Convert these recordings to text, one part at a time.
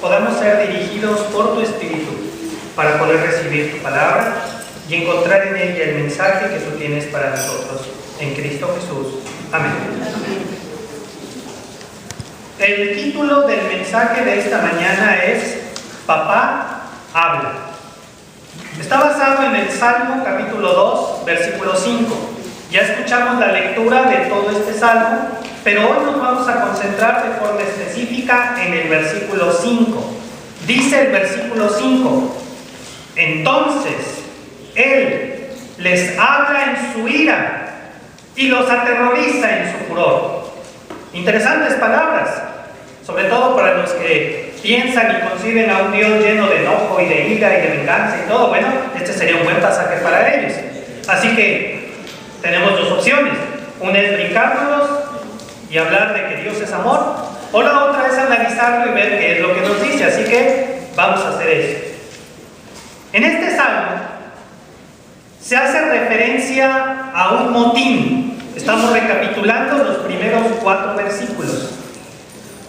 podamos ser dirigidos por tu Espíritu para poder recibir tu palabra y encontrar en ella el mensaje que tú tienes para nosotros. En Cristo Jesús. Amén. El título del mensaje de esta mañana es Papá habla. Está basado en el Salmo capítulo 2, versículo 5. Ya escuchamos la lectura de todo este salmo, pero hoy nos vamos a concentrar de forma específica en el versículo 5. Dice el versículo 5: entonces Él les habla en su ira y los aterroriza en su furor. Interesantes palabras, sobre todo para los que piensan y conciben a un Dios lleno de enojo y de ira y de venganza y todo. Bueno, este sería un buen pasaje para ellos. Así que tenemos dos opciones. Una es brincárnoslos y hablar de que Dios es amor, o la otra es analizarlo y ver qué es lo que nos dice. Así que vamos a hacer eso. En este salmo se hace referencia a un motín. Estamos recapitulando los primeros 4 versículos.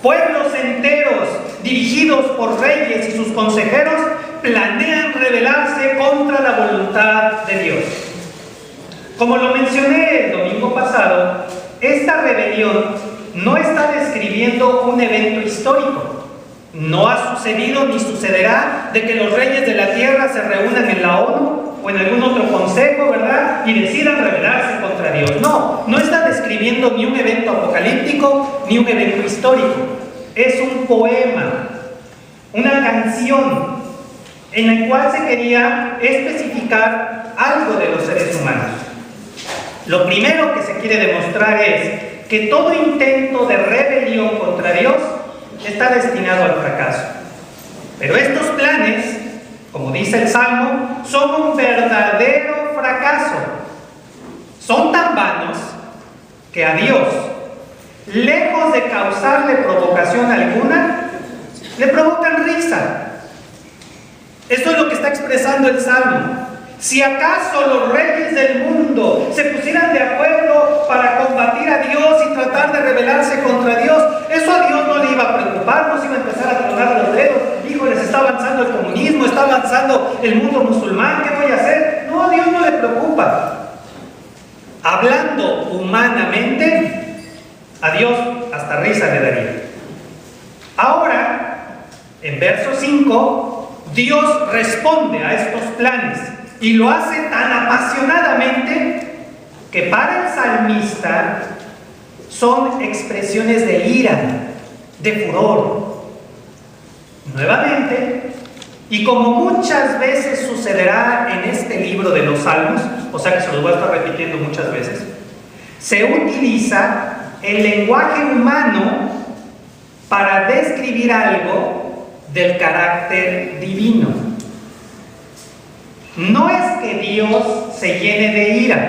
Pueblos enteros, dirigidos por reyes y sus consejeros, planean rebelarse contra la voluntad de Dios. Como lo mencioné el domingo pasado, esta rebelión no está describiendo un evento histórico. No ha sucedido ni sucederá de que los reyes de la tierra se reúnan en la ONU o en algún otro consejo, ¿verdad?, y decidan rebelarse contra Dios. No está describiendo ni un evento apocalíptico ni un evento histórico. Es un poema, una canción en la cual se quería especificar algo de los seres humanos. Lo primero que se quiere demostrar es que todo intento de rebelión contra Dios está destinado al fracaso. Pero estos planes, como dice el Salmo, son un verdadero fracaso. Son tan vanos que a Dios, lejos de causarle provocación alguna, le provocan risa. Esto es lo que está expresando el Salmo. Si acaso los reyes del mundo se pusieran de acuerdo para combatir a Dios y tratar de rebelarse contra Dios, eso a Dios no le iba a preocupar, no se iba a empezar a tronar los dedos. Híjoles, está avanzando el comunismo, está avanzando el mundo musulmán, ¿qué voy a hacer? No, a Dios no le preocupa. Hablando humanamente, a Dios hasta risa le daría. Ahora, en verso 5, Dios responde a estos planes y lo hace tan apasionadamente que para el salmista son expresiones de ira, de furor. Nuevamente, y como muchas veces sucederá en este libro de los Salmos, o sea que se los voy a estar repitiendo muchas veces, se utiliza el lenguaje humano para describir algo del carácter divino. No es que Dios se llene de ira.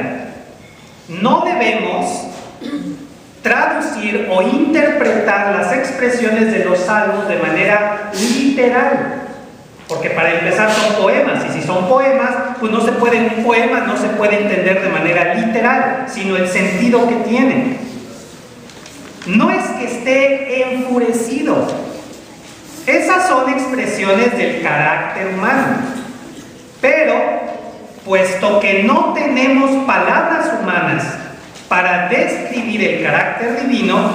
No debemos traducir o interpretar las expresiones de los salmos de manera literal, porque para empezar son poemas, y si son poemas, pues un poema no se puede entender de manera literal, sino el sentido que tiene. No es que esté enfurecido. Esas son expresiones del carácter humano. Pero, puesto que no tenemos palabras humanas para describir el carácter divino,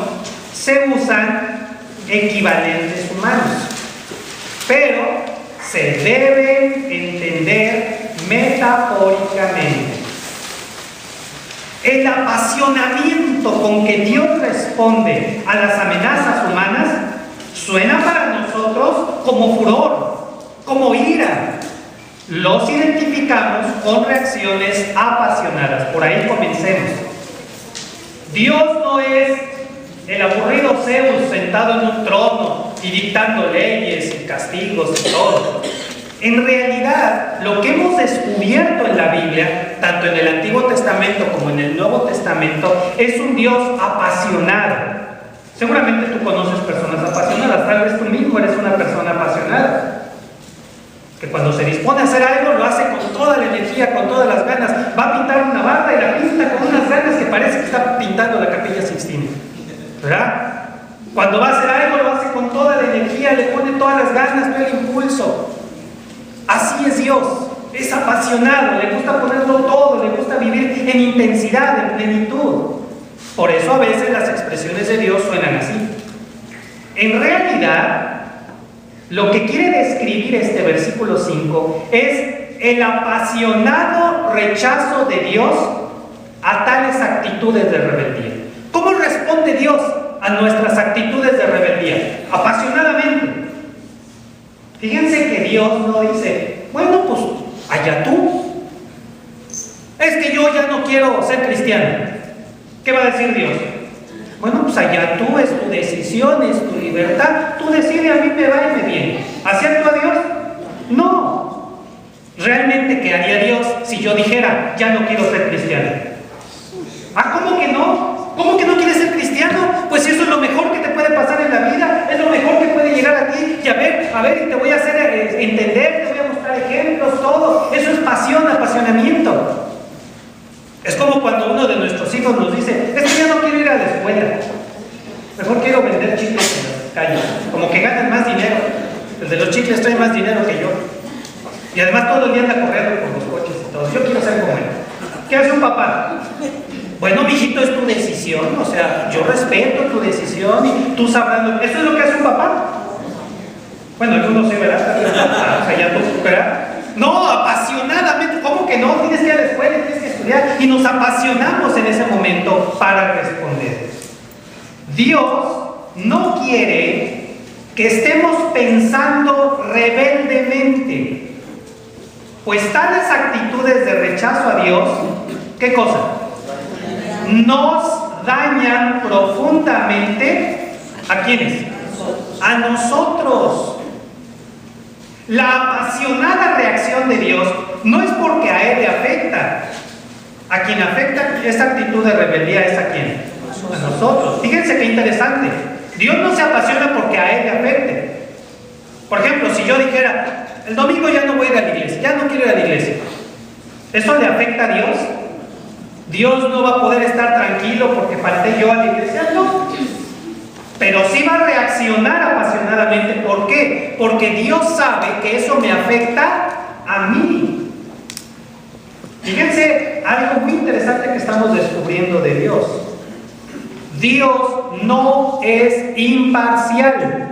se usan equivalentes humanos. Pero se debe entender metafóricamente. El apasionamiento con que Dios responde a las amenazas humanas suena para nosotros como furor, como ira. Los identificamos con reacciones apasionadas. Por ahí comencemos. Dios no es el aburrido Zeus sentado en un trono y dictando leyes y castigos y todo. En realidad, lo que hemos descubierto en la Biblia, tanto en el Antiguo Testamento como en el Nuevo Testamento, es un Dios apasionado. Seguramente tú conoces personas apasionadas, tal vez tú mismo eres una persona apasionada, que cuando se dispone a hacer algo lo hace con toda la energía, con todas las ganas. Va a pintar una barda y la pinta con unas ganas que parece que está pintando la Capilla Sixtina, ¿verdad? Cuando va a hacer algo, lo hace con toda la energía, le pone todas las ganas, todo el impulso. Así es Dios, es apasionado, le gusta ponerlo todo, le gusta vivir en intensidad, en plenitud. Por eso a veces las expresiones de Dios suenan así. En realidad, lo que quiere describir este versículo 5 es el apasionado rechazo de Dios a tales actitudes de rebeldía. ¿Cómo responde Dios a nuestras actitudes de rebeldía? Apasionadamente. Fíjense que Dios no dice, bueno, pues allá tú. Es que yo ya no quiero ser cristiano. ¿Qué va a decir Dios? Bueno, pues allá tú, es tu decisión, es tu libertad. Tú decides, a mí me va y me viene. ¿Acepto a Dios? No. ¿Realmente qué haría Dios si yo dijera, ya no quiero ser cristiano? Ah, ¿cómo que no? ¿Cómo que no quieres ser cristiano? Pues eso es lo mejor que te puede pasar en la vida, es lo mejor que puede llegar a ti. Y a ver, y te voy a hacer entender, te voy a mostrar ejemplos, todo. Eso es pasión, apasionamiento. Es como cuando uno de nuestros hijos nos dice, es que ya no quiero ir a la escuela, mejor quiero vender chicles en las calles, como que ganan más dinero. El de los chicles trae más dinero que yo. Y además todo el día anda corriendo por los coches y todo. Yo quiero ser como él. ¿Qué hace un papá? Bueno, mijito, es tu decisión. O sea, yo respeto tu decisión y tú sabrás. ¿Eso es lo que hace un papá? Bueno, algunos sí, ¿verdad? O sea, ya tú, ¿verdad? No, apasionadamente. ¿Cómo que no? Tienes que ir a la escuela, tienes que estudiar. Y nos apasionamos en ese momento para responder. Dios no quiere que estemos pensando rebeldemente. Pues tales actitudes de rechazo a Dios, ¿qué cosa? Nos dañan profundamente. ¿A quiénes? A nosotros. La apasionada reacción de Dios no es porque a Él le afecta. A quien afecta esa actitud de rebeldía es a quién? A nosotros. Fíjense qué interesante. Dios no se apasiona porque a Él le afecte. Por ejemplo, si yo dijera, el domingo ya no voy a ir a la iglesia, ya no quiero ir a la iglesia, ¿eso le afecta a Dios? ¿Dios no va a poder estar tranquilo porque falté yo a la iglesia? No. Pero sí va a reaccionar apasionadamente. ¿Por qué? Porque Dios sabe que eso me afecta a mí. Fíjense algo muy interesante que estamos descubriendo de Dios. Dios no es imparcial.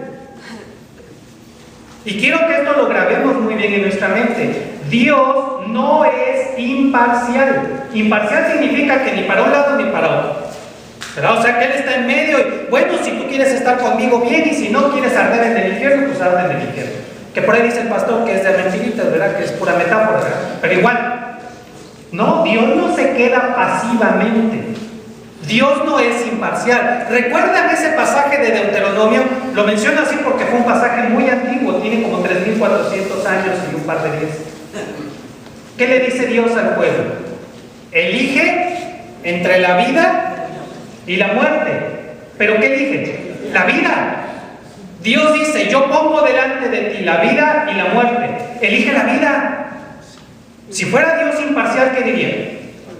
Y quiero que esto lo grabemos muy bien en nuestra mente. Dios no es imparcial. Imparcial significa que ni para un lado ni para otro. ¿Verdad? O sea que Él está en medio y, bueno, si tú quieres estar conmigo bien y si no quieres arder en el infierno, pues arde en el infierno. Que por ahí dice el pastor que es de mentiritas, ¿verdad? Que es pura metáfora, ¿verdad? Pero igual, no, Dios no se queda pasivamente. Dios no es imparcial. ¿Recuerdan ese pasaje de Deuteronomio? Lo menciono así porque fue un pasaje muy antiguo, tiene como 3.400 años y un par de días. ¿Qué le dice Dios al pueblo? Elige entre la vida y la muerte. ¿Pero qué elige? La vida. Dios dice, yo pongo delante de ti la vida y la muerte. Elige la vida. Si fuera Dios imparcial, ¿qué diría?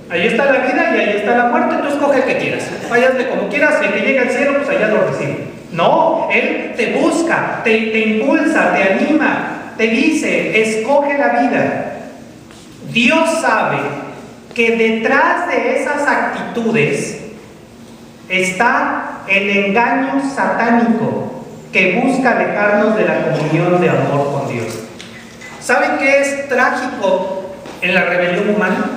Ahí está la vida y ahí está la muerte, tú escoge el que quieras. Váyase como quieras, el que llegue al cielo, pues allá lo recibe. No, Él te busca, te impulsa, te anima, te dice, escoge la vida. Dios sabe que detrás de esas actitudes está el engaño satánico que busca alejarnos de la comunión de amor con Dios. ¿Saben qué es trágico en la rebelión humana?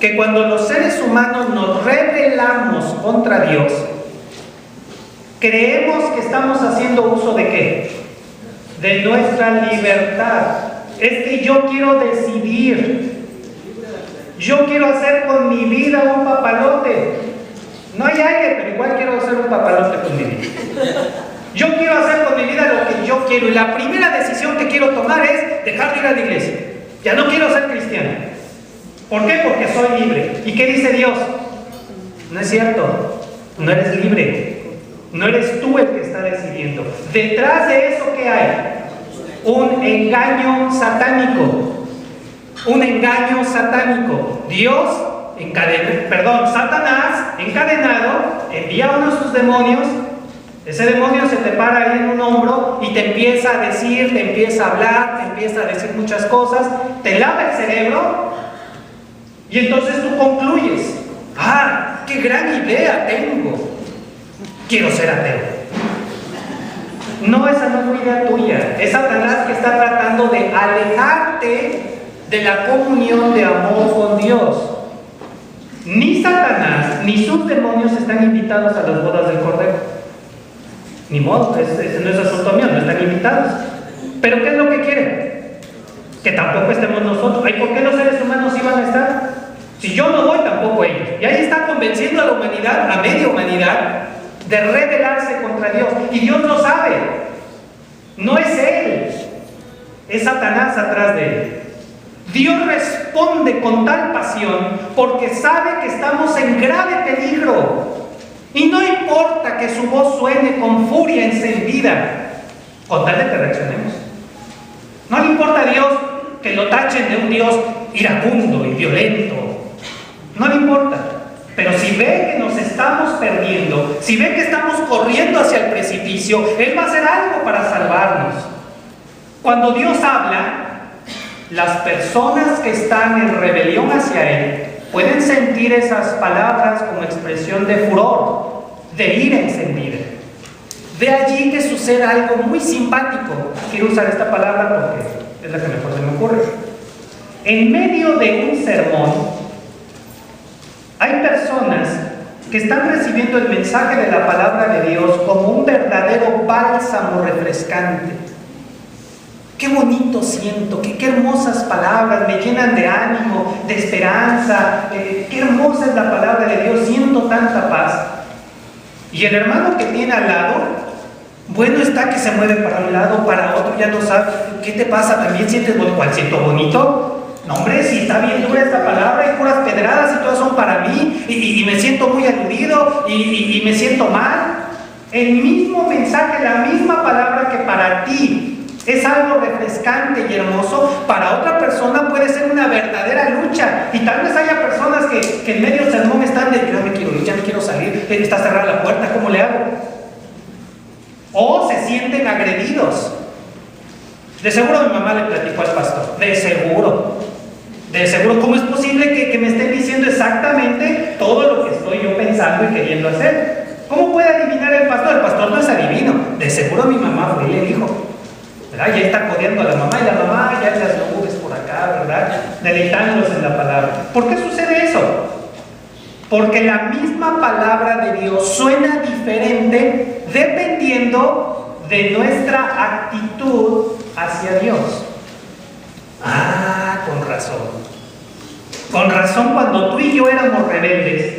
Que cuando los seres humanos nos rebelamos contra Dios, creemos que estamos haciendo uso ¿de qué? De nuestra libertad. Es que yo quiero decidir. Yo quiero hacer con mi vida un papalote. No hay aire, pero igual quiero hacer un papalote con mi vida. Yo quiero hacer con mi vida lo que yo quiero. Y la primera decisión que quiero tomar es dejar de ir a la iglesia. Ya no quiero ser cristiano. ¿Por qué? Porque soy libre. ¿Y qué dice Dios? No es cierto. No eres libre. No eres tú el que está decidiendo. Detrás de eso, ¿qué hay? Un engaño satánico. Un engaño satánico. Satanás, encadenado, envía a uno de sus demonios Ese demonio se te para ahí en un hombro y te empieza a decir, te empieza a hablar, te empieza a decir muchas cosas, te lava el cerebro y entonces tú concluyes, ¡ah, qué gran idea tengo! Quiero ser ateo. No, esa no fue idea tuya. Es Satanás que está tratando de alejarte de la comunión de amor con Dios. Ni Satanás ni sus demonios están invitados a las bodas del Cordero. Ni modo, ese no es asunto mío, no están invitados. Pero ¿qué es lo que quiere? Que tampoco estemos nosotros. ¿Ay, por qué los seres humanos iban a estar? Si yo no voy, tampoco ellos. Y ahí está convenciendo a la humanidad, a media humanidad, de rebelarse contra Dios. Y Dios lo sabe. No es Él, es Satanás atrás de Él. Dios responde con tal pasión porque sabe que estamos en grave peligro. Y no importa que su voz suene con furia encendida, con tal de que reaccionemos. No le importa a Dios que lo tachen de un Dios iracundo y violento. No le importa. Pero si ve que nos estamos perdiendo, si ve que estamos corriendo hacia el precipicio, Él va a hacer algo para salvarnos. Cuando Dios habla, las personas que están en rebelión hacia Él pueden sentir esas palabras como expresión de furor, de ira encendida. De allí que suceda algo muy simpático. Quiero usar esta palabra porque es la que mejor se me ocurre. En medio de un sermón, hay personas que están recibiendo el mensaje de la palabra de Dios como un verdadero bálsamo refrescante. Qué bonito siento, qué hermosas palabras, me llenan de ánimo, de esperanza, qué hermosa es la palabra de Dios, siento tanta paz. Y el hermano que tiene al lado, bueno está que se mueve para un lado, para otro, ya no sabe, ¿qué te pasa? ¿También sientes bonito? ¿Cuál siento bonito? No, hombre, si está bien dura esta palabra, hay puras pedradas y todas son para mí, y me siento muy aludido, y me siento mal. El mismo mensaje, la misma palabra que para ti es algo refrescante y hermoso, para otra persona puede ser una verdadera lucha. Y tal vez haya personas que en medio del sermón están de, ya me quiero ir, ya me quiero salir, está cerrada la puerta, ¿cómo le hago? O se sienten agredidos. De seguro mi mamá le platicó al pastor, de seguro, ¿cómo es posible que me estén diciendo exactamente todo lo que estoy yo pensando y queriendo hacer? ¿Cómo puede adivinar el pastor? El pastor no es adivino. De seguro mi mamá fue y le dijo, ¿verdad? Ya está codeando a la mamá y la mamá ya en las nubes por acá, ¿verdad? Deleitándolos en la palabra. ¿Por qué sucede eso? Porque la misma palabra de Dios suena diferente dependiendo de nuestra actitud hacia Dios. Ah, con razón. Con razón, cuando tú y yo éramos rebeldes,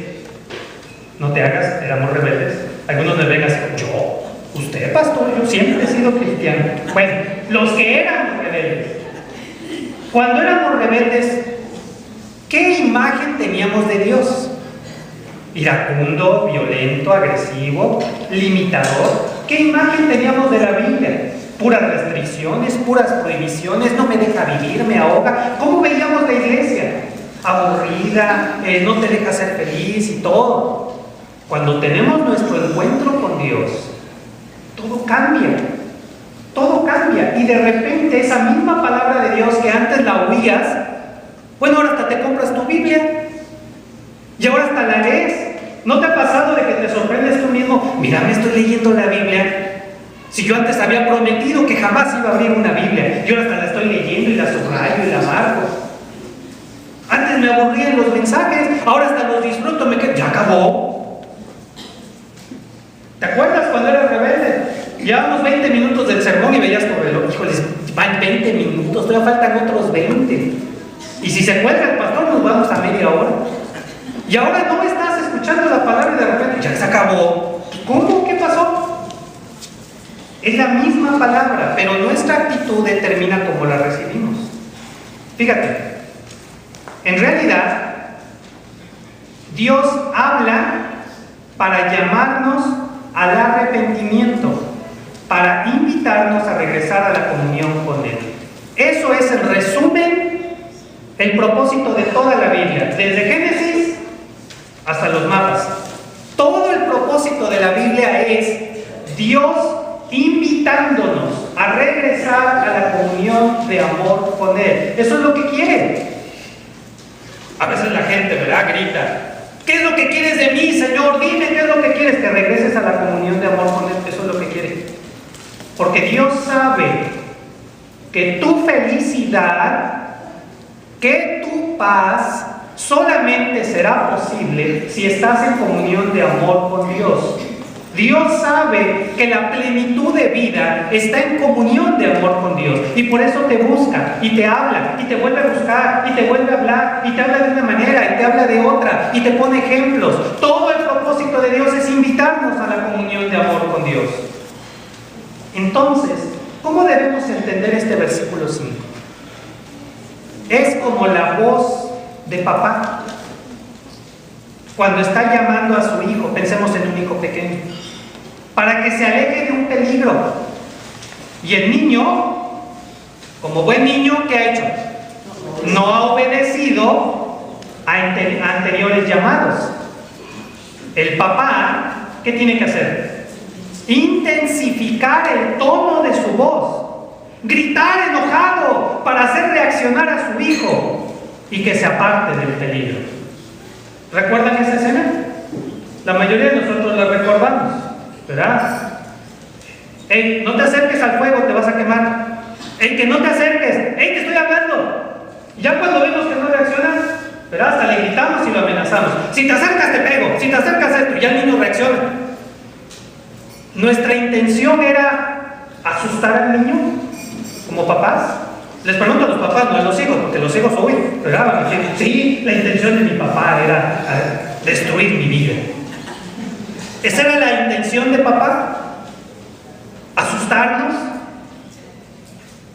no te hagas, éramos rebeldes. Algunos me ven así, yo, usted, pastor, yo siempre he sido cristiano. Bueno, los que éramos rebeldes, cuando éramos rebeldes, ¿qué imagen teníamos de Dios? Iracundo, violento, agresivo, limitador. ¿Qué imagen teníamos de la Biblia? Puras restricciones, puras prohibiciones, no me deja vivir, me ahoga. ¿Cómo veíamos la iglesia? Aburrida, no te deja ser feliz y todo. Cuando tenemos nuestro encuentro con Dios, todo cambia. Todo cambia. Y de repente esa misma palabra de Dios que antes la oías, bueno, ahora hasta te compras tu Biblia. Y ahora hasta la lees. ¿No te ha pasado de que te sorprendes tú mismo? Mira, me estoy leyendo la Biblia. Si yo antes había prometido que jamás iba a abrir una Biblia, yo ahora hasta la estoy leyendo y la subrayo y la marco. Antes me aburría en los mensajes, ahora hasta los disfruto, me quedo, ya acabó. ¿Te acuerdas cuando eras rebelde? Llevábamos 20 minutos del sermón y veías tu reloj. Híjoles, van 20 minutos, todavía faltan otros 20. Y si se cuelga el pastor, nos vamos a media hora. Y ahora no estás escuchando la palabra y de repente ya se acabó. ¿Cómo? ¿Qué pasó? Es la misma palabra, pero nuestra actitud determina cómo la recibimos. Fíjate, en realidad, Dios habla para llamarnos al arrepentimiento, para invitarnos a regresar a la comunión con Él. Eso es, en resumen, el propósito de toda la Biblia, desde Génesis hasta los mapas. Todo el propósito de la Biblia es Dios invitándonos a regresar a la comunión de amor con Él. Eso es lo que quiere. A veces la gente, ¿verdad?, grita: ¿qué es lo que quieres de mí, Señor? Dime qué es lo que quieres. Que regreses a la comunión de amor con Él. Eso es lo que quiere. Porque Dios sabe que tu felicidad, que tu paz solamente será posible si estás en comunión de amor con Dios. Dios sabe que la plenitud de vida está en comunión de amor con Dios, y por eso te busca y te habla y te vuelve a buscar y te vuelve a hablar y te habla de una manera y te habla de otra y te pone ejemplos. Todo el propósito de Dios es invitarnos a la comunión de amor con Dios. Entonces, ¿cómo debemos entender este versículo 5? Es como la voz de papá cuando está llamando a su hijo. Pensemos en un hijo pequeño, para que se aleje de un peligro. Y el niño, como buen niño, ¿qué ha hecho? No ha obedecido a anteriores llamados. El papá, ¿qué tiene que hacer? Intensificar el tono de su voz, gritar enojado para hacer reaccionar a su hijo y que se aparte del peligro. ¿Recuerdan esa escena? La mayoría de nosotros la recordamos, ¿verdad? ¡Ey, no te acerques al fuego, te vas a quemar! ¡Ey, que no te acerques! ¡Ey, te estoy hablando! Ya cuando vemos que no reacciona, ¿verdad?, hasta le gritamos y lo amenazamos. Si te acercas te pego, si te acercas esto, ya el niño reacciona. Nuestra intención era asustar al niño, como papás. Les pregunto a los papás, no a los hijos, porque los hijos huyen, ¿verdad? Sí, la intención de mi papá era destruir mi vida. ¿Esa era la intención de papá? ¿Asustarnos?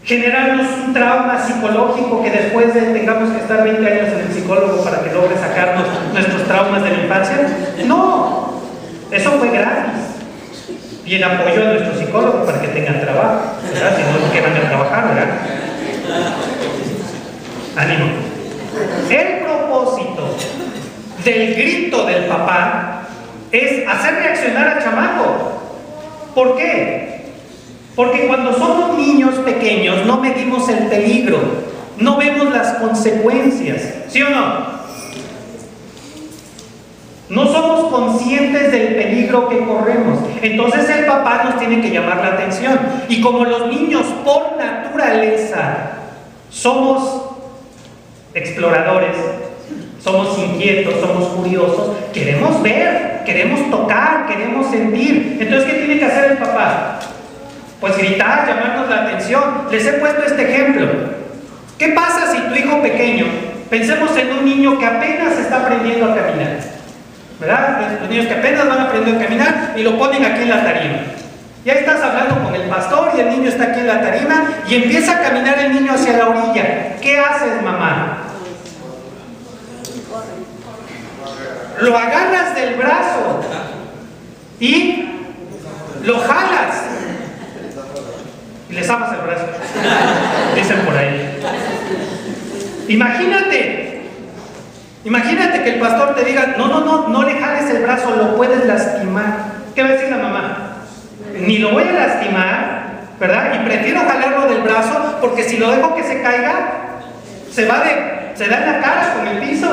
¿Generarnos un trauma psicológico que después tengamos que estar 20 años en el psicólogo para que logre sacarnos nuestros traumas de la infancia? No, eso fue gratis. Y en apoyo a nuestro psicólogo para que tengan trabajo, ¿verdad? Si no, que van a trabajar, ¿verdad? Ánimo. El propósito del grito del papá es hacer reaccionar al chamaco. ¿Por qué? Porque cuando somos niños pequeños no medimos el peligro, no vemos las consecuencias, ¿sí o no? No somos conscientes del peligro que corremos. Entonces el papá nos tiene que llamar la atención. Y como los niños por naturaleza somos exploradores, somos inquietos, somos curiosos, queremos ver, queremos tocar, queremos sentir. Entonces, ¿qué tiene que hacer el papá? Pues gritar, llamarnos la atención. Les he puesto este ejemplo. ¿Qué pasa si tu hijo pequeño, pensemos en un niño que apenas está aprendiendo a caminar, ¿verdad? Los niños que apenas van aprendiendo a caminar y lo ponen aquí en la tarima. Ya estás hablando con el pastor y el niño está aquí en la tarima y empieza a caminar el niño hacia la orilla. ¿Qué haces, mamá? Lo agarras del brazo y lo jalas y le zapas el brazo, dicen por ahí. Imagínate que el pastor te diga: no le jales el brazo, lo puedes lastimar. ¿Qué va a decir la mamá? Ni lo voy a lastimar, ¿verdad? Y prefiero jalarlo del brazo, porque si lo dejo que se caiga, se da en la cara con el piso.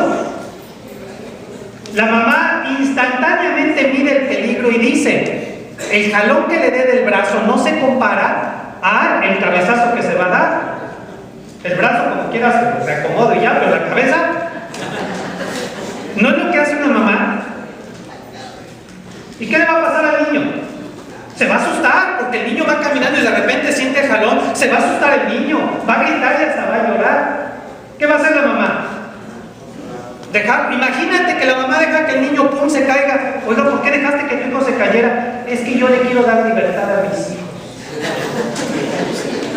La mamá instantáneamente mide el peligro y dice: el jalón que le dé del brazo no se compara al cabezazo que se va a dar. El brazo, como quieras, se acomoda y ya, pero la cabeza no es lo que hace una mamá. ¿Y qué le va a pasar al niño? Se va a asustar, porque el niño va caminando y de repente siente el jalón. Se va a asustar el niño, va a gritar y hasta va a llorar. ¿Qué va a hacer la mamá? Imagínate que la mamá deja que el niño pum se caiga. Oiga, ¿por qué dejaste que tu hijo se cayera? Es que yo le quiero dar libertad a mis hijos.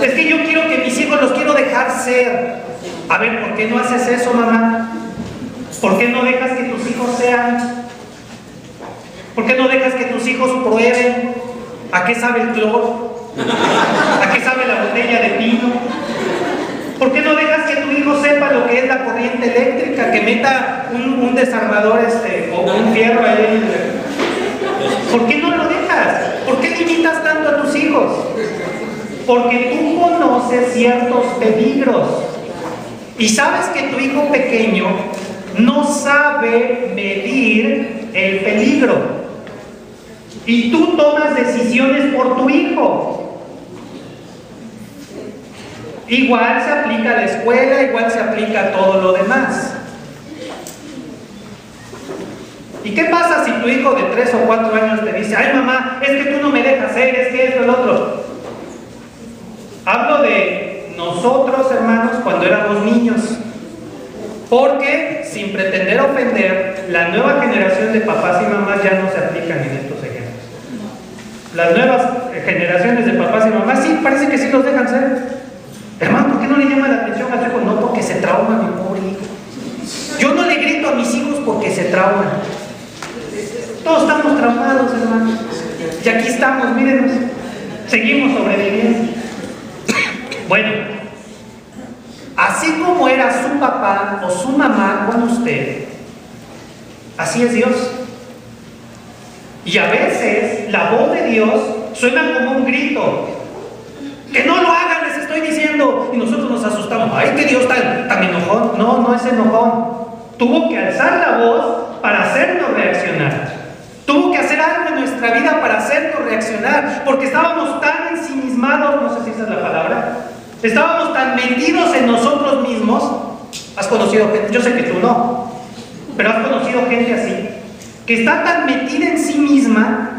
Es que yo quiero que mis hijos los quiero dejar ser. A ver, ¿por qué no haces eso, mamá? ¿Por qué no dejas que tus hijos sean? ¿Por qué no dejas que tus hijos prueben a qué sabe el cloro? ¿A qué sabe la botella de pino? ¿Por qué no dejas que tu hijo sepa lo que es la corriente eléctrica? Que meta un desarmador o un fierro ahí. ¿Por qué no lo dejas? ¿Por qué qué limitas tanto a tus hijos? Porque tú conoces ciertos peligros y sabes que tu hijo pequeño no sabe medir el peligro y tú tomas decisiones por tu hijo. Igual se aplica a la escuela, igual se aplica a todo lo demás. ¿Y qué pasa si tu hijo de 3 o 4 años te dice: ay mamá, es que tú no me dejas hacer, es que esto, el otro? Hablo de nosotros, hermanos, cuando éramos niños. Porque, sin pretender ofender, la nueva generación de papás y mamás ya no se aplican en estos ejemplos. Las nuevas generaciones de papás y mamás sí, parece que sí los dejan ser. Hermano, ¿por qué no le llama la atención a su hijo? No, porque se trauma mi pobre hijo. Yo no le grito a mis hijos porque se trauman. Todos estamos traumados, hermanos. Y aquí estamos, mírenos. Seguimos sobreviviendo. Bueno, así como era su papá o su mamá con usted, así es Dios. Y a veces la voz de Dios suena como un grito. Que no lo hagan, les estoy diciendo. Y nosotros nos asustamos. Ay, que Dios tan enojón. No, no es enojón. Tuvo que alzar la voz para hacernos reaccionar. Tuvo que hacer algo en nuestra vida para hacernos reaccionar. Porque estábamos tan ensimismados, no sé si esa es la palabra. Estábamos tan metidos en nosotros mismos. ¿Has conocido gente? Yo sé que tú no. Pero has conocido gente así. Que está tan metida en sí misma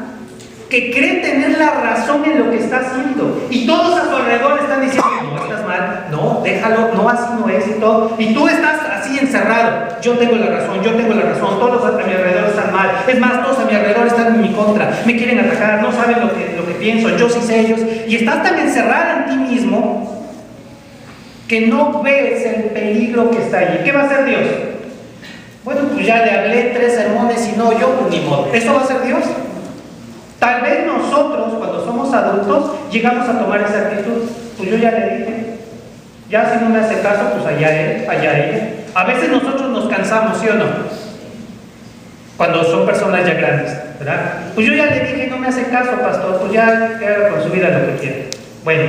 que cree tener la razón en lo que está haciendo. Y todos a su alrededor están diciendo: no, estás mal, no, déjalo, no, así no es y todo. Y tú estás así encerrado. Yo tengo la razón, todos los a mi alrededor están mal. Es más, todos a mi alrededor están en mi contra. Me quieren atacar, no saben lo que pienso, yo sí sé ellos. Y estás tan encerrado en ti mismo que no ves el peligro que está allí. ¿Qué va a hacer Dios? Bueno, pues ya le hablé 3 sermones y no, yo pues ni modo. ¿Eso va a ser Dios? Tal vez nosotros, cuando somos adultos, llegamos a tomar esa actitud. Pues yo ya le dije, ya si no me hace caso, pues allá él, allá ella. A veces nosotros nos cansamos, ¿sí o no? Cuando son personas ya grandes, ¿verdad? Pues yo ya le dije, no me hace caso, pastor, pues ya que haga con su vida lo que quiera. Bueno,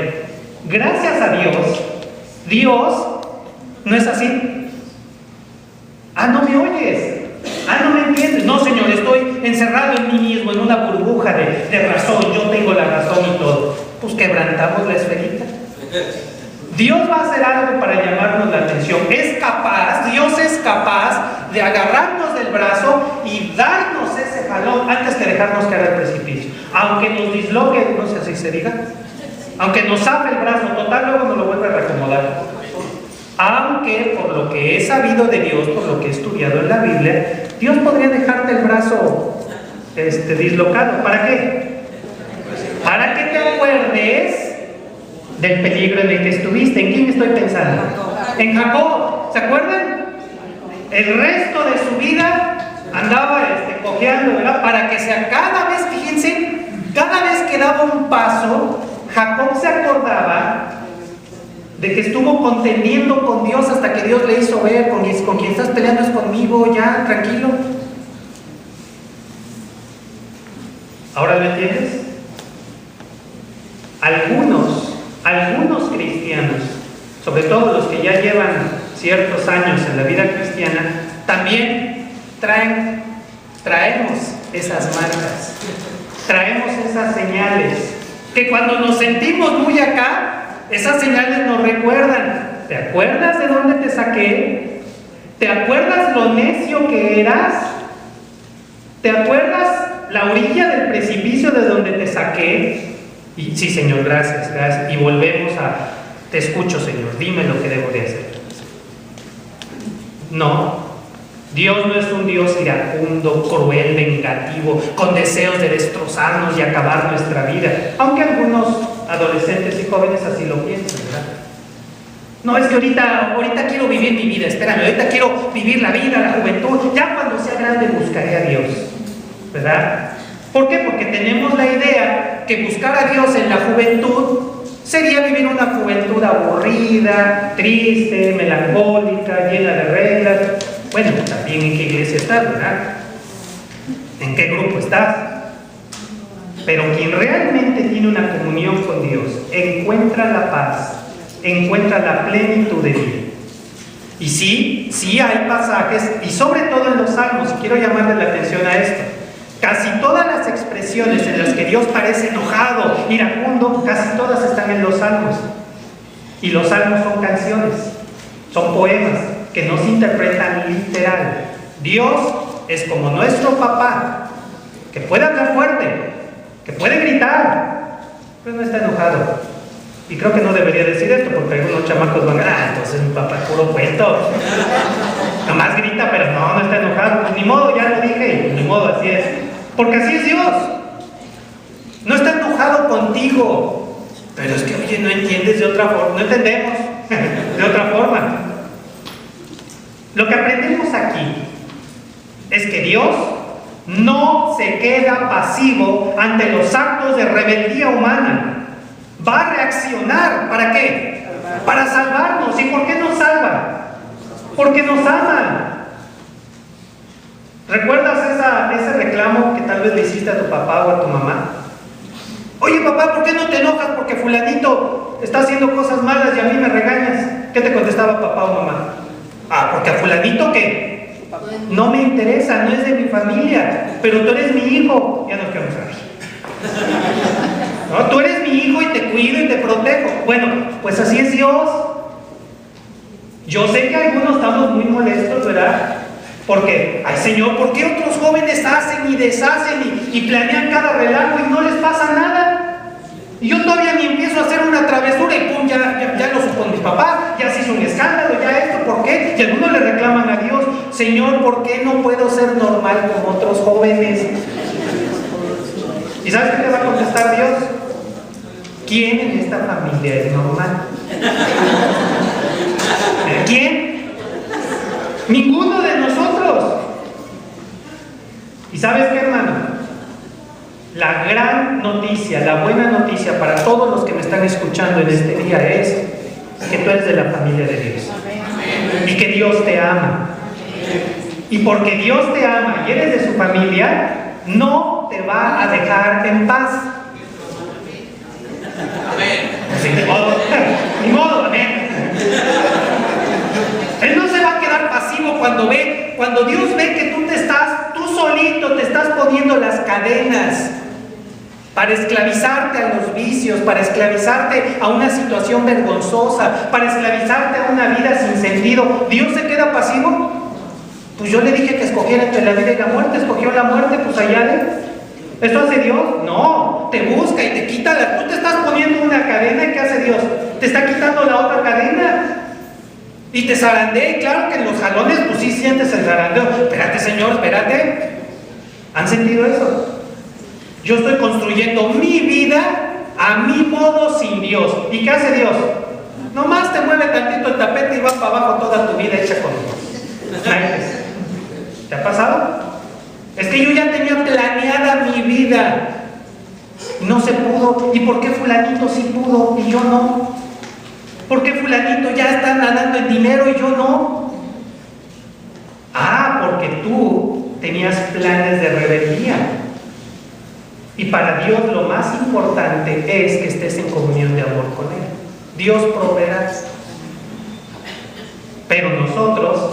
gracias a Dios, Dios no es así. Ah, no me oyes. Ah, no me entiendes. No, Señor, estoy encerrado en mí mismo, en una burbuja de razón. Yo tengo la razón y todo. Pues quebrantamos la esferita. Dios va a hacer algo para llamarnos la atención. Es capaz, Dios es capaz de agarrarnos del brazo y darnos ese jalón antes que dejarnos caer al precipicio. Aunque nos disloque, no sé si se diga, aunque nos zafe el brazo, total, luego nos lo vuelve a reacomodar. Aunque por lo que he sabido de Dios, por lo que he estudiado en la Biblia, Dios podría dejarte el brazo dislocado. ¿Para qué? Para que te acuerdes del peligro en el que estuviste. ¿En quién estoy pensando? En Jacob. ¿Se acuerdan? El resto de su vida andaba cojeando, ¿verdad? Para que cada vez, fíjense, cada vez que daba un paso, Jacob se acordaba de que estuvo contendiendo con Dios hasta que Dios le hizo ver: con quien estás peleando es conmigo, ya, tranquilo. ¿Ahora lo entiendes? Algunos cristianos, sobre todo los que ya llevan ciertos años en la vida cristiana, también traemos esas marcas, traemos esas señales, que cuando nos sentimos muy acá, esas señales nos recuerdan: ¿te acuerdas de dónde te saqué? ¿Te acuerdas lo necio que eras? ¿Te acuerdas la orilla del precipicio de donde te saqué? Y sí, Señor, gracias, gracias. Y volvemos te escucho, Señor, dime lo que debo de hacer. No, Dios no es un Dios iracundo, cruel, vengativo, con deseos de destrozarnos y acabar nuestra vida, aunque algunos adolescentes y jóvenes así lo piensan, ¿verdad? No, es que ahorita quiero vivir mi vida, espérame, ahorita quiero vivir la vida, la juventud, ya cuando sea grande buscaré a Dios, ¿verdad? ¿Por qué? Porque tenemos la idea que buscar a Dios en la juventud sería vivir una juventud aburrida, triste, melancólica, llena de reglas. Bueno, también en qué iglesia estás, ¿verdad? ¿En qué grupo estás? Pero quien realmente tiene una comunión con Dios encuentra la paz, encuentra la plenitud de vida. Y sí hay pasajes, y sobre todo en los salmos, y quiero llamarle la atención a esto. Casi todas las expresiones en las que Dios parece enojado, iracundo, casi todas están en los salmos. Y los salmos son canciones, son poemas que no se interpretan literal. Dios es como nuestro papá, que puede hablar fuerte, que puede gritar, pero no está enojado. Y creo que no debería decir esto, porque algunos chamacos van a entonces mi papá es puro cuento. Nomás grita, pero no está enojado. Pues ni modo, ya lo dije, ni modo, así es. Porque así es Dios. No está enojado contigo. Pero es que, oye, no entiendes de otra forma, no entendemos de otra forma. Lo que aprendemos aquí es que Dios no se queda pasivo ante los actos de rebeldía humana. Va a reaccionar. ¿Para qué? Para salvarnos. ¿Y por qué nos salva? Porque nos ama. ¿Recuerdas ese reclamo que tal vez le hiciste a tu papá o a tu mamá? Oye, papá, ¿por qué no te enojas porque fulanito está haciendo cosas malas y a mí me regañas? ¿Qué te contestaba papá o mamá? Porque a fulanito ¿qué? No me interesa, no es de mi familia, pero tú eres mi hijo. Ya nos quedamos ahí. No, tú eres mi hijo y te cuido y te protejo. Bueno, pues así es Dios. Yo sé que algunos estamos muy molestos, ¿verdad? Porque, ay Señor, ¿por qué otros jóvenes hacen y deshacen y planean cada relajo y no les pasa nada? Y yo todavía ni empiezo a hacer una travesura y pum, ya lo supo mis papás, ya se hizo un escándalo, ya esto, ¿por qué? Y algunos le reclaman a Dios, Señor, ¿por qué no puedo ser normal como otros jóvenes? ¿Y sabes qué te va a contestar Dios? ¿Quién en esta familia es normal? ¿Quién? Ninguno de nosotros. ¿Y sabes qué, hermano? La gran noticia, la buena noticia para todos los que me están escuchando en este día es que tú eres de la familia de Dios. Y que Dios te ama. Y porque Dios te ama y eres de su familia, no te va a dejar en paz. Sí, ni modo, amén. Él no se va a quedar pasivo cuando Dios ve que tú solito te estás poniendo las cadenas para esclavizarte a los vicios, para esclavizarte a una situación vergonzosa, para esclavizarte a una vida sin sentido. ¿Dios se queda pasivo? Pues yo le dije que escogiera entre la vida y la muerte, escogió la muerte, pues allá le. ¿Esto hace Dios? No, te busca y te quita tú te estás poniendo una cadena y ¿qué hace Dios? Te está quitando la otra cadena y te zarandea. Y claro que en los jalones pues sí sientes el zarandeo. Espérate Señor, espérate. ¿Han sentido eso? Yo estoy construyendo mi vida a mi modo sin Dios. ¿Y qué hace Dios? Nomás te mueve tantito el tapete y va para abajo toda tu vida hecha con Dios. ¿Te ha pasado? Es que yo ya tenía planeada mi vida. No se pudo. ¿Y por qué fulanito sí pudo y yo no? ¿Por qué fulanito ya está nadando en dinero y yo no? Porque tú tenías planes de rebeldía. Y para Dios lo más importante es que estés en comunión de amor con Él. Dios proveerá. Pero nosotros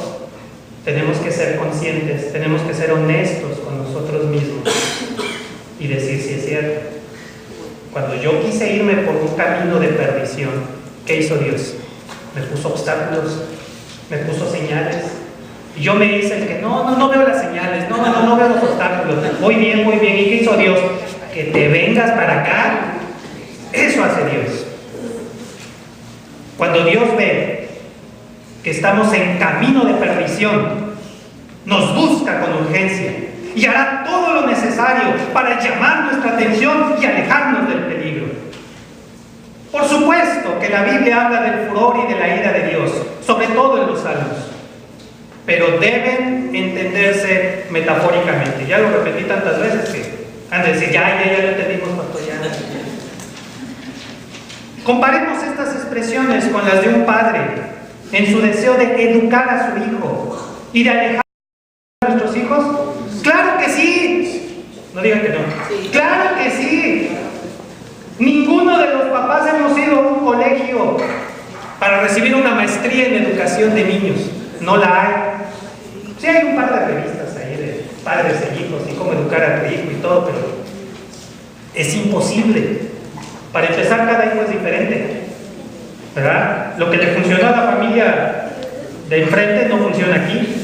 tenemos que ser conscientes, tenemos que ser honestos con nosotros mismos y decir si es cierto. Cuando yo quise irme por un camino de perdición, ¿qué hizo Dios? Me puso obstáculos, me puso señales. Y yo me hice el que no veo las señales, no veo los obstáculos. Muy bien. ¿Y qué hizo Dios? Que te vengas para acá. Eso hace Dios. Cuando Dios ve que estamos en camino de perdición, nos busca con urgencia y hará todo lo necesario para llamar nuestra atención y alejarnos del peligro. Por supuesto que la Biblia habla del furor y de la ira de Dios, sobre todo en los salmos, pero deben entenderse metafóricamente. Ya lo repetí tantas veces que han de decir, ya lo entendimos, pastor, ya. Comparemos estas expresiones con las de un padre en su deseo de educar a su hijo y de alejar a nuestros hijos. ¡Claro que sí! No digan que no. Sí. ¡Claro que sí! Ninguno de los papás hemos ido a un colegio para recibir una maestría en educación de niños. No la hay. Sí hay un par de revistas ahí de padres e hijos y cómo educar a tu hijo y todo, pero es imposible. Para empezar, cada hijo es diferente, ¿verdad? Lo que le funcionó a la familia de enfrente no funciona aquí.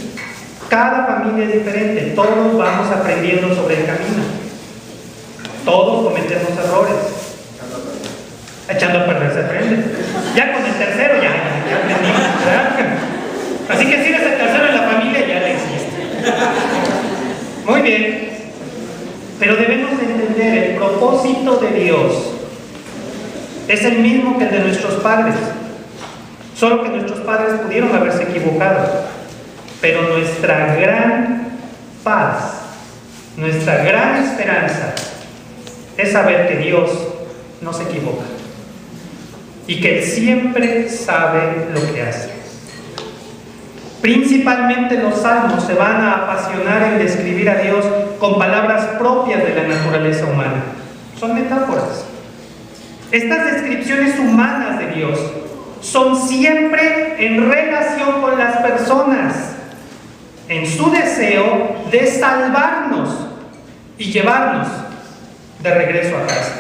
Cada familia es diferente. Todos vamos aprendiendo sobre el camino. Todos cometemos errores. Echando a perder se aprende. Ya con el tercero ya aprendimos, ¿verdad? Así que si eres el tercero en la familia, ya le existe. Muy bien. Pero debemos entender, el propósito de Dios es el mismo que el de nuestros padres. Solo que nuestros padres pudieron haberse equivocado. Pero nuestra gran paz, nuestra gran esperanza, es saber que Dios no se equivoca. Y que Él siempre sabe lo que hace. Principalmente los salmos se van a apasionar en describir a Dios con palabras propias de la naturaleza humana. Son metáforas. Estas descripciones humanas de Dios son siempre en relación con las personas, en su deseo de salvarnos y llevarnos de regreso a casa.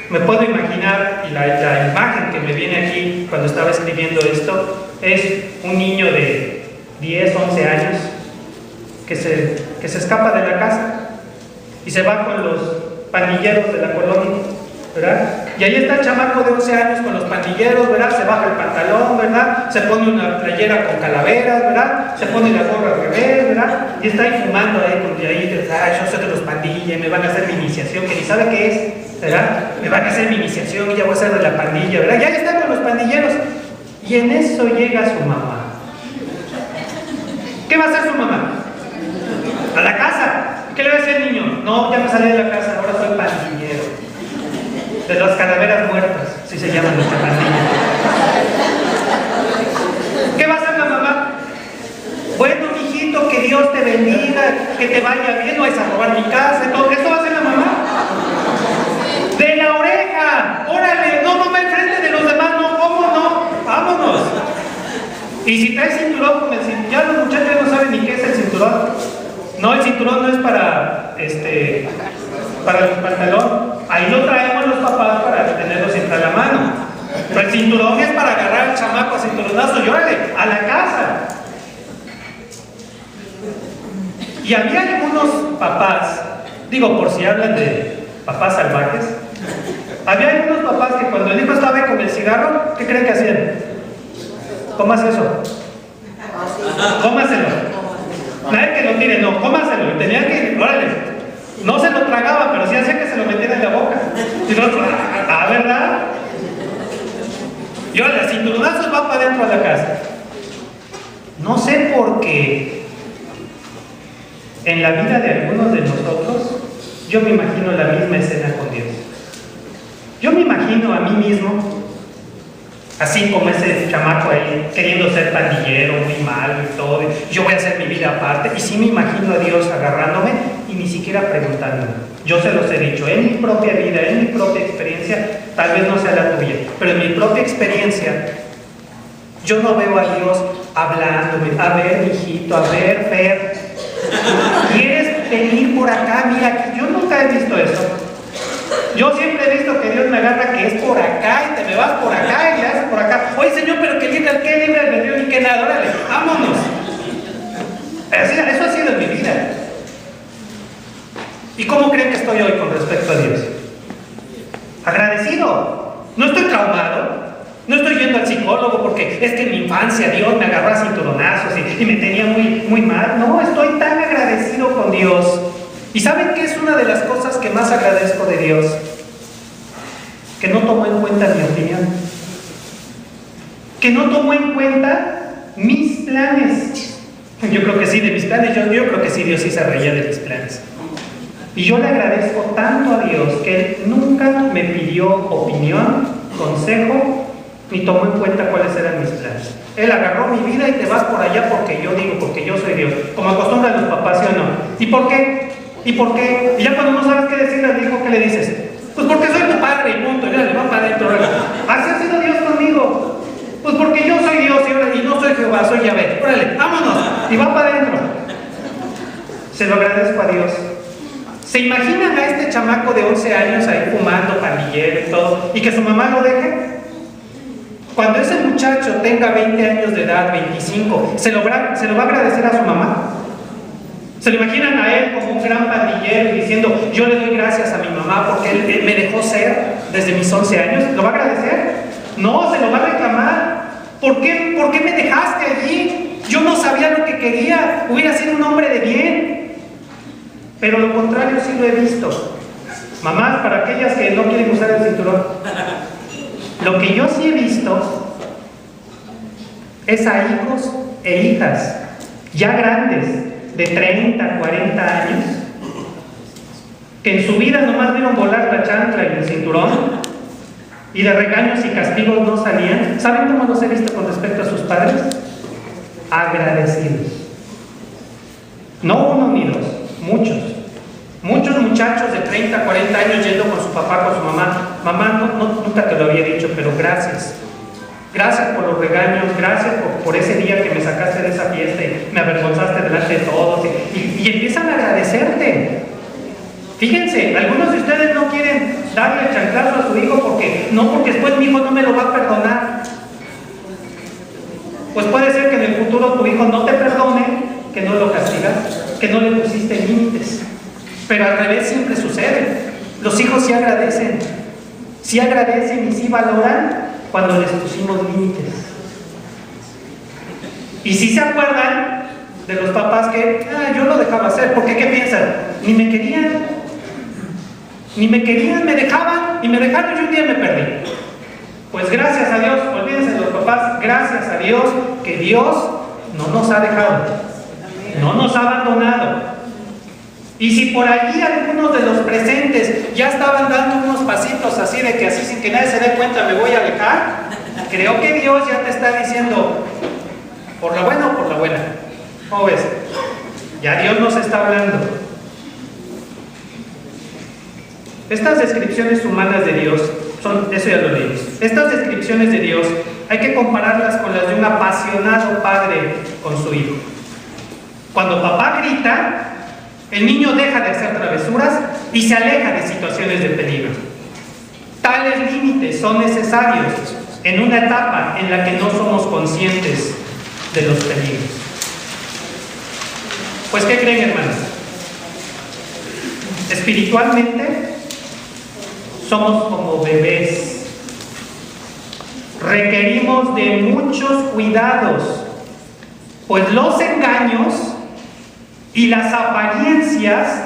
Me puedo imaginar, y la imagen que me viene aquí cuando estaba escribiendo esto, es un niño de 10, 11 años que se escapa de la casa y se va con los pandilleros de la colonia, ¿verdad? Y ahí está el chamaco de 11 años con los pandilleros, ¿verdad? Se baja el pantalón, ¿verdad? Se pone una playera con calaveras, ¿verdad? Se pone la gorra al revés, ¿verdad? Y está ahí fumando ahí, porque ahí dice, yo soy de los pandillas, me van a hacer mi iniciación, que ni sabe qué es, ¿verdad? Me van a hacer mi iniciación y ya voy a ser de la pandilla, ¿verdad? Y ahí está con los pandilleros. Y en eso llega su mamá. ¿Qué va a hacer su mamá? A la casa. ¿Qué le va a decir el niño? No, ya me salí de la casa, ahora soy pandillero. De las calaveras muertas, así se llama nuestra pandilla. ¿Qué va a hacer la mamá? Bueno, mijito, que Dios te bendiga, que te vaya bien, no vais a robar mi casa, todo. ¿Eso va a hacer la mamá? ¡De la oreja! ¡Órale! No, mamá, enfrente de los demás, no, ¿cómo no? ¡Vámonos! Y si traes cinturón con el cinturón, ya los muchachos ya no saben ni qué es el cinturón. No, el cinturón no es para el pantalón. Ahí lo traemos los papás para tenerlo siempre a la mano. Pero el cinturón es para agarrar al chamaco a cinturonazo y órale, a la casa. Y había algunos papás, digo, por si hablan de papás salvajes, había algunos papás que cuando el hijo estaba ahí con el cigarro, ¿qué creen que hacían? ¿Comas eso? Cómaselo. Nadie que lo tire, no, cómaselo. Y tenía que, órale, no se lo tragaba, pero sí hacía que se lo metiera en la boca. Y nosotros, ¿verdad? Y órale, cinturonazos va para adentro de la casa. No sé por qué en la vida de algunos de nosotros, yo me imagino la misma escena con Dios. Yo me imagino a mí mismo, así como ese chamaco ahí, queriendo ser pandillero, muy malo y todo. Yo voy a hacer mi vida aparte. Y sí me imagino a Dios agarrándome y ni siquiera preguntándome. Yo se los he dicho, en mi propia vida, en mi propia experiencia, tal vez no sea la tuya, pero en mi propia experiencia, yo no veo a Dios hablándome. A ver, mijito, a ver, Fer, ¿quieres venir por acá? Mira, yo nunca he visto eso. Yo siempre he visto que Dios me agarra que es por acá y te me vas por acá y le haces por acá. Oye, Señor, pero ¿qué libre albedrío ni qué nada? Órale, vámonos. Eso ha sido en mi vida. ¿Y cómo creen que estoy hoy con respecto a Dios? Agradecido. No estoy traumado. No estoy yendo al psicólogo porque es que en mi infancia Dios me agarró a cinturonazos y me tenía muy mal. No, estoy tan agradecido con Dios. ¿Y saben qué es una de las cosas que más agradezco de Dios? Que no tomó en cuenta mi opinión. Que no tomó en cuenta mis planes. Yo creo que sí, de mis planes. Yo creo que sí, Dios sí se reía de mis planes. Y yo le agradezco tanto a Dios que Él nunca me pidió opinión, consejo, ni tomó en cuenta cuáles eran mis planes. Él agarró mi vida y te vas por allá porque yo digo, porque yo soy Dios. Como acostumbran los papás, ¿sí o no? ¿Y por qué? ¿Y por qué? Y ya cuando no sabes qué decirle al hijo, ¿qué le dices? Pues porque soy tu padre y punto, ya le va para adentro. Así ha sido Dios conmigo. Pues porque yo soy Dios y no soy Jehová, soy Yahvé. Órale, vámonos. Y va para adentro. Se lo agradezco a Dios. ¿Se imaginan a este chamaco de 11 años ahí fumando, pandillero y todo, y que su mamá lo deje? Cuando ese muchacho tenga 20 años de edad, 25, ¿se lo va a agradecer a su mamá? ¿Se lo imaginan a él como un gran pandillero diciendo, yo le doy gracias a mi mamá porque él me dejó ser desde mis 11 años? ¿Lo va a agradecer? No, se lo va a reclamar. ¿Por qué me dejaste allí? Yo no sabía lo que quería, hubiera sido un hombre de bien. Pero lo contrario sí lo he visto. Mamás, para aquellas que no quieren usar el cinturón, lo que yo sí he visto es a hijos e hijas ya grandes, de 30, 40 años, que en su vida nomás vieron volar la chancla y el cinturón, y de regaños y castigos no salían. ¿Saben cómo los he visto con respecto a sus padres? Agradecidos. No uno ni dos, muchos. Muchos muchachos de 30, 40 años yendo con su papá, con su mamá. Mamá, nunca te lo había dicho, pero gracias. Gracias por los regaños, gracias por ese día que me sacaste de esa fiesta y me avergonzaste delante de todos. Y empiezan a agradecerte. Fíjense, algunos de ustedes no quieren darle el chanclazo a su hijo porque después mi hijo no me lo va a perdonar. Pues puede ser que en el futuro tu hijo no te perdone, que no lo castigas, que no le pusiste límites. Pero al revés siempre sucede. Los hijos sí agradecen y sí valoran cuando les pusimos límites. Y sí se acuerdan de los papás que yo lo dejaba hacer, porque ¿qué piensan? Ni me querían, me dejaban y un día me perdí. Pues gracias a Dios, olvídense de los papás, gracias a Dios que Dios no nos ha dejado, no nos ha abandonado. Y si por allí algunos de los presentes ya estaban dando unos pasitos así de que así sin que nadie se dé cuenta me voy a alejar, creo que Dios ya te está diciendo por la buena o por la buena. ¿Cómo ves? Ya Dios nos está hablando. Estas descripciones humanas de Dios eso ya lo leímos. Estas descripciones de Dios hay que compararlas con las de un apasionado padre con su hijo. Cuando papá grita, el niño deja de hacer travesuras y se aleja de situaciones de peligro. Tales límites son necesarios en una etapa en la que no somos conscientes de los peligros. Pues, ¿qué creen, hermanos? Espiritualmente somos como bebés. Requerimos de muchos cuidados, pues los engaños y las apariencias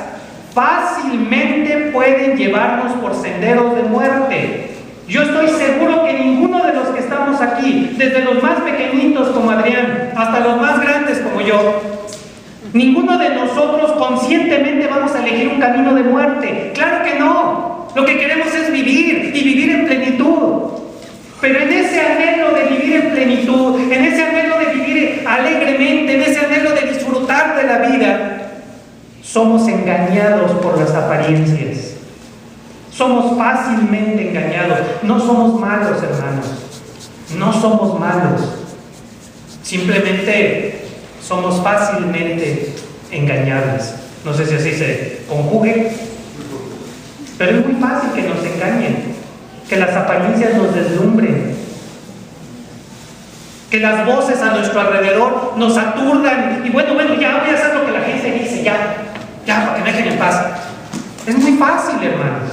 fácilmente pueden llevarnos por senderos de muerte. Yo estoy seguro que ninguno de los que estamos aquí, desde los más pequeñitos como Adrián, hasta los más grandes como yo, ninguno de nosotros conscientemente vamos a elegir un camino de muerte. ¡Claro que no! Lo que queremos es vivir y vivir en plenitud. Pero en ese anhelo de vivir en plenitud, en ese anhelo de vivir alegremente, en ese anhelo de disfrutar de la vida, somos engañados por las apariencias. Somos fácilmente engañados. No somos malos, hermanos. No somos malos. Simplemente somos fácilmente engañables. No sé si así se conjugue, pero es muy fácil que nos engañen, que las apariencias nos deslumbren, que las voces a nuestro alrededor nos aturdan y bueno, ya voy a hacer lo que la gente dice, ya, para que me dejen en paz. Es muy fácil, hermanos.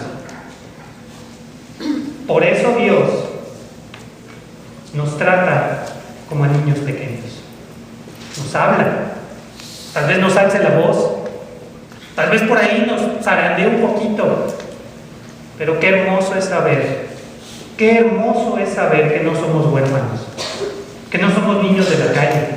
Por eso Dios nos trata como a niños pequeños. Nos habla, tal vez nos alce la voz, tal vez por ahí nos zarandee un poquito, pero qué hermoso es saber que no somos huérfanos, que no somos niños de la calle,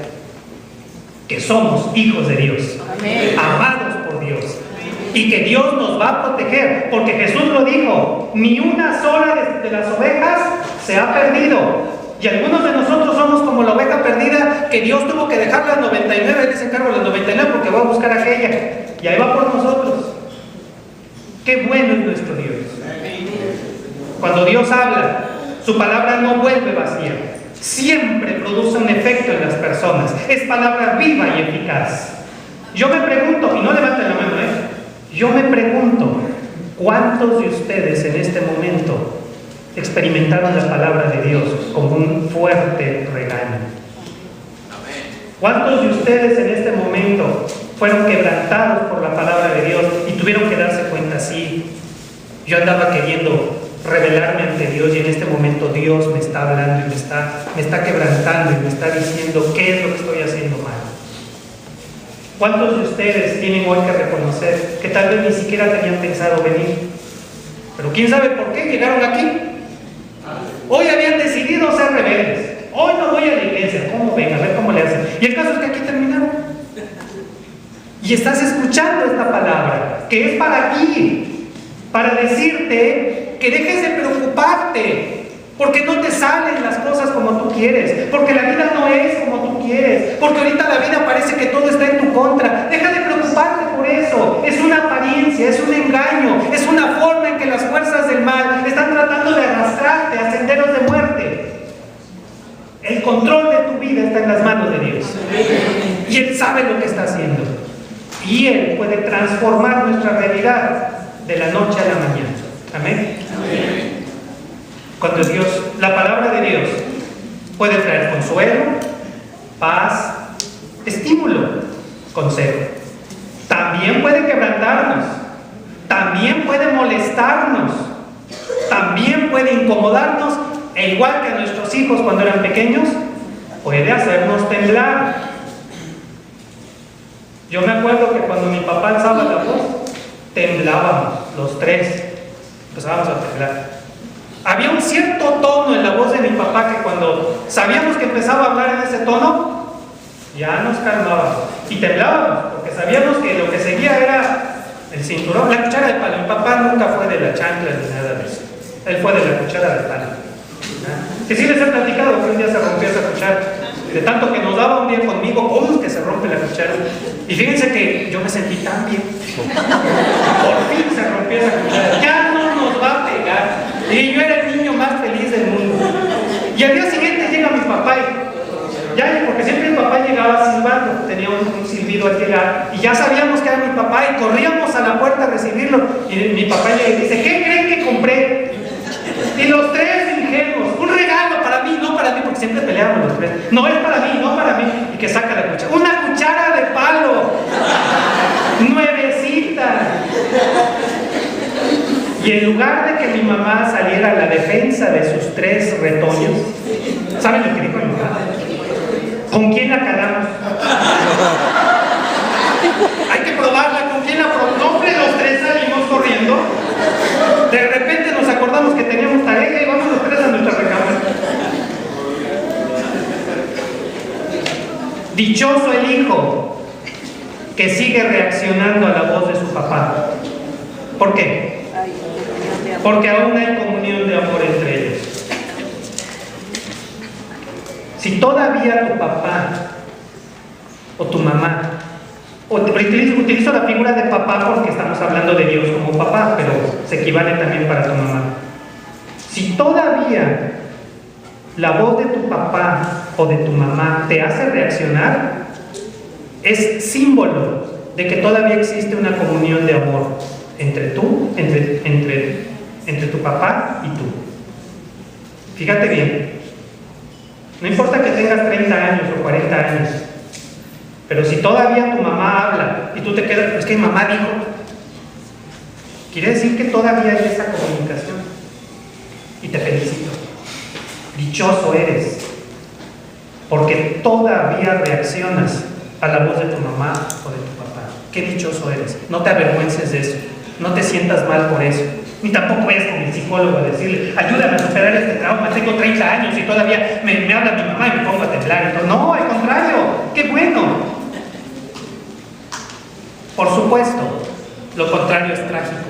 que somos hijos de Dios. Amén. Amados por Dios. Amén. Y que Dios nos va a proteger, porque Jesús lo dijo, ni una sola de las ovejas se ha perdido. Y algunos de nosotros somos como la oveja perdida que Dios tuvo que dejar las 99, Él se encargó las 99 porque va a buscar aquella. Y ahí va por nosotros. Qué bueno es nuestro Dios. Cuando Dios habla, su palabra no vuelve vacía. Siempre produce un efecto en las personas. Es palabra viva y eficaz. Yo me pregunto, y no levanten la mano, yo me pregunto, ¿cuántos de ustedes en este momento experimentaron la palabra de Dios como un fuerte regaño? ¿Cuántos de ustedes en este momento fueron quebrantados por la palabra de Dios y tuvieron que darse cuenta, sí, yo andaba queriendo revelarme ante Dios y en este momento Dios me está hablando y me está quebrantando y me está diciendo qué es lo que estoy haciendo mal? ¿Cuántos de ustedes tienen hoy que reconocer que tal vez ni siquiera tenían pensado venir? Pero quién sabe por qué llegaron aquí. Hoy habían decidido ser rebeldes. Hoy no voy a la iglesia. ¿Cómo ven? A ver cómo le hacen. Y el caso es que aquí terminaron. Y estás escuchando esta palabra, que es para ti, para decirte que dejes de preocuparte, porque no te salen las cosas como tú quieres, porque la vida no es como tú quieres, porque ahorita la vida parece que todo está en tu contra. Deja de preocuparte por eso. Es una apariencia, es un engaño, es una forma en que las fuerzas del mal están tratando de arrastrarte a senderos de muerte. El control de tu vida está en las manos de Dios. Y Él sabe lo que está haciendo. Y Él puede transformar nuestra realidad de la noche a la mañana. Amén. Amén. Cuando la palabra de Dios puede traer consuelo, paz, estímulo, consejo. También puede quebrantarnos, también puede molestarnos, también puede incomodarnos, e igual que a nuestros hijos cuando eran pequeños, puede hacernos temblar. Yo me acuerdo que cuando mi papá alzaba la voz, temblábamos los tres, empezábamos a temblar. Había un cierto tono en la voz de mi papá que cuando sabíamos que empezaba a hablar en ese tono, ya nos calmábamos y temblábamos, porque sabíamos que lo que seguía era el cinturón, la cuchara de palo. Mi papá nunca fue de la chancla ni nada de eso. Él fue de la cuchara de palo. Que sí les he platicado que un día se rompió esa cuchara. De tanto que nos daba un día conmigo, ¿cómo es que se rompe la cuchara? Y fíjense que yo me sentí tan bien. Por fin se rompió esa cuchara. Ya no nos va a pegar. Y yo era el niño más feliz del mundo. Y al día siguiente llega mi papá porque siempre mi papá llegaba silbando, tenía un silbido al llegar, y ya sabíamos que era mi papá y corríamos a la puerta a recibirlo. Y mi papá le dice, ¿qué creen que compré? Y los tres ingenuos, un regalo para mí, no para mí, porque siempre peleábamos los tres. No es para mí, no para mí. Y que saca la cuchara. Una cuchara de palo, nuevecita. Y en lugar de que mi mamá saliera a la defensa de sus tres retoños, ¿saben lo que dijo mi mamá? ¿Con quién la calamos? Hay que probarla, ¿con quién la probamos? No, hombre, los tres salimos corriendo. De repente nos acordamos que teníamos tarea y vamos los tres a nuestra recámara. Dichoso el hijo que sigue reaccionando a la voz de su papá. ¿Por qué? Porque aún hay comunión de amor entre ellos. Si todavía tu papá o tu mamá, utilizo la figura de papá porque estamos hablando de Dios como papá, pero se equivale también para tu mamá. Si todavía la voz de tu papá o de tu mamá te hace reaccionar, es símbolo de que todavía existe una comunión de amor entre tu papá y tú. Fíjate bien, no importa que tengas 30 años o 40 años, pero si todavía tu mamá habla y tú te quedas, es que mi mamá dijo, quiere decir que todavía hay esa comunicación. Y te felicito, dichoso eres, porque todavía reaccionas a la voz de tu mamá o de tu papá. Qué dichoso eres. No te avergüences de eso, no te sientas mal por eso, ni tampoco vayas con el psicólogo a decirle, ayúdame a superar este trauma, tengo 30 años y todavía me habla mi mamá y me pongo a temblar. Entonces, no, al contrario, qué bueno. Por supuesto, lo contrario es trágico.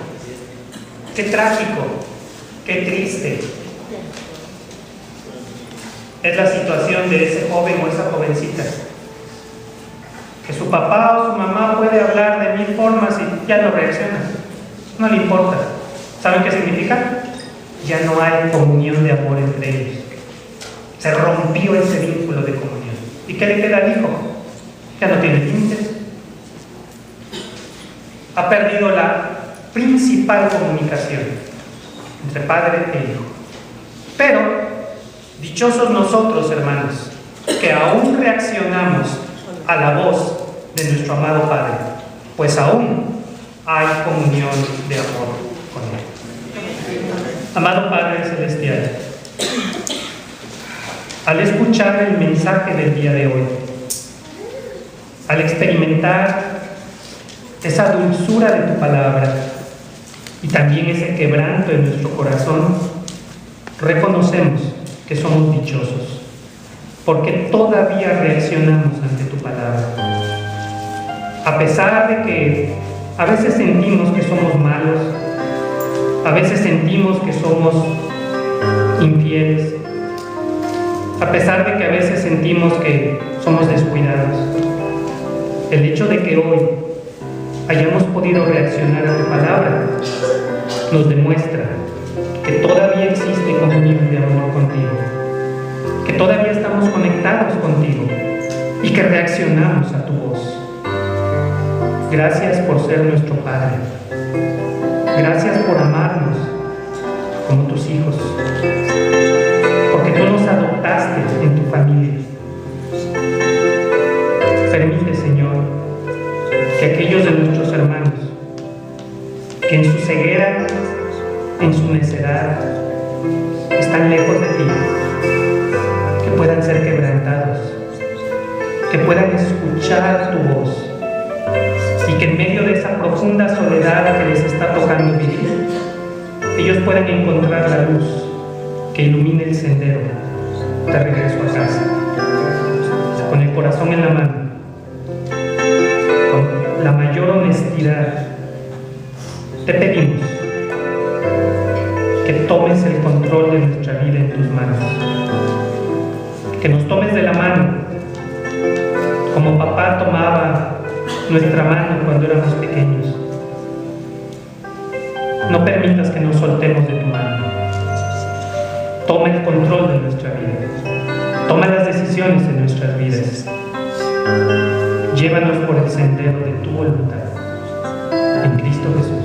Qué trágico, qué triste es la situación de ese joven o esa jovencita, que su papá o su mamá puede hablar de mil formas y ya no reacciona. no le importa. ¿Saben qué significa? Ya no hay comunión de amor entre ellos. Se rompió ese vínculo de comunión. ¿Y qué le queda al hijo? Ya no tiene límites. Ha perdido la principal comunicación entre padre e hijo. Pero, dichosos nosotros, hermanos, que aún reaccionamos a la voz de nuestro amado Padre, pues aún hay comunión de amor con Él. Amado Padre Celestial, al escuchar el mensaje del día de hoy, al experimentar esa dulzura de tu palabra y también ese quebranto en nuestro corazón, reconocemos que somos dichosos, porque todavía reaccionamos ante tu palabra. A pesar de que a veces sentimos que somos malos, a veces sentimos que somos infieles, a pesar de que a veces sentimos que somos descuidados, el hecho de que hoy hayamos podido reaccionar a tu palabra nos demuestra que todavía existe comunión de amor contigo, que todavía estamos conectados contigo y que reaccionamos a tu voz. Gracias por ser nuestro Padre. Gracias por amarnos como tus hijos, porque tú nos adoptaste en tu familia. Permite, Señor, que aquellos de nuestros hermanos que en su ceguera, en su necedad, están lejos de ti, que puedan ser quebrantados, que puedan escuchar tu voz y que en medio de esa profunda soledad que les está tocando vivir, ellos puedan encontrar la luz que ilumine el sendero de regreso a casa. Con el corazón en la mano, con la mayor honestidad, te pedimos que tomes el control de nuestra vida en tus manos, que nos tomes de la mano, como papá tomaba nuestra mano cuando éramos pequeños. No permitas que nos soltemos de tu mano. Toma el control de nuestra vida. Toma las decisiones en nuestras vidas. Llévanos por el sendero de tu voluntad. En Cristo Jesús.